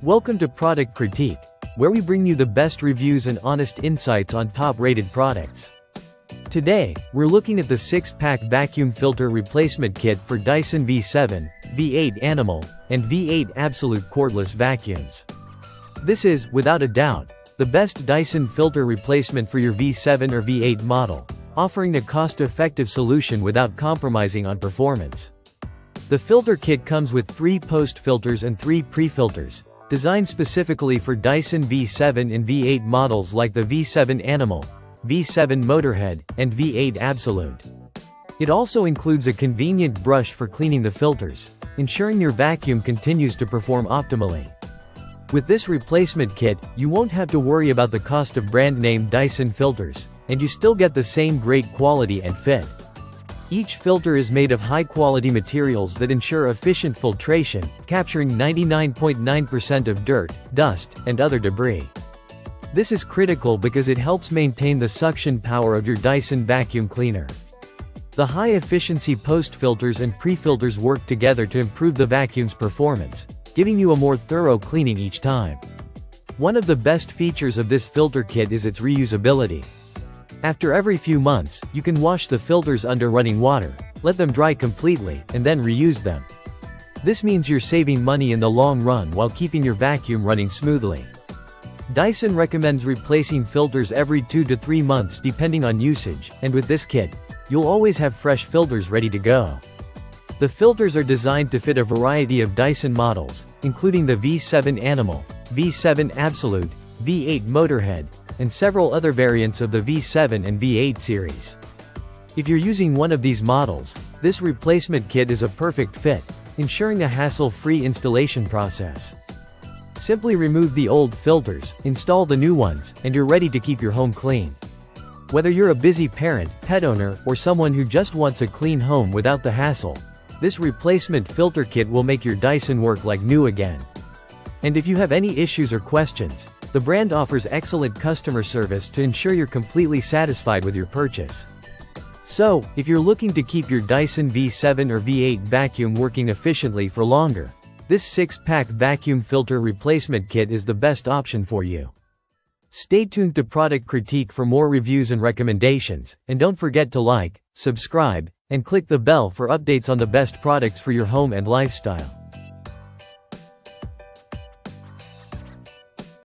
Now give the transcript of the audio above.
Welcome to Product Critique, where we bring you the best reviews and honest insights on top-rated products. Today, we're looking at the 6-pack vacuum filter replacement kit for Dyson V7, V8 Animal, and V8 Absolute cordless vacuums. This is, without a doubt, the best Dyson filter replacement for your V7 or V8 model, offering a cost-effective solution without compromising on performance. The filter kit comes with 3 post filters and 3 pre-filters, designed specifically for Dyson V7 and V8 models like the V7 Animal, V7 Motorhead, and V8 Absolute. It also includes a convenient brush for cleaning the filters, ensuring your vacuum continues to perform optimally. With this replacement kit, you won't have to worry about the cost of brand-name Dyson filters, and you still get the same great quality and fit. Each filter is made of high-quality materials that ensure efficient filtration, capturing 99.9% of dirt, dust, and other debris. This is critical because it helps maintain the suction power of your Dyson vacuum cleaner. The high-efficiency post-filters and pre-filters work together to improve the vacuum's performance, giving you a more thorough cleaning each time. One of the best features of this filter kit is its reusability. After every few months, you can wash the filters under running water, let them dry completely, and then reuse them. This means you're saving money in the long run while keeping your vacuum running smoothly. Dyson recommends replacing filters every 2 to 3 months depending on usage, and with this kit, you'll always have fresh filters ready to go. The filters are designed to fit a variety of Dyson models, including the V7 Animal, V7 Absolute, V8 Motorhead, and several other variants of the V7 and V8 series. If you're using one of these models, this replacement kit is a perfect fit, ensuring a hassle-free installation process. Simply remove the old filters, install the new ones, and you're ready to keep your home clean. Whether you're a busy parent, pet owner, or someone who just wants a clean home without the hassle, this replacement filter kit will make your Dyson work like new again. And if you have any issues or questions, the brand offers excellent customer service to ensure you're completely satisfied with your purchase. So, if you're looking to keep your Dyson V7 or V8 vacuum working efficiently for longer, this 6-pack vacuum filter replacement kit is the best option for you. Stay tuned to Product Critique for more reviews and recommendations, and don't forget to like, subscribe, and click the bell for updates on the best products for your home and lifestyle.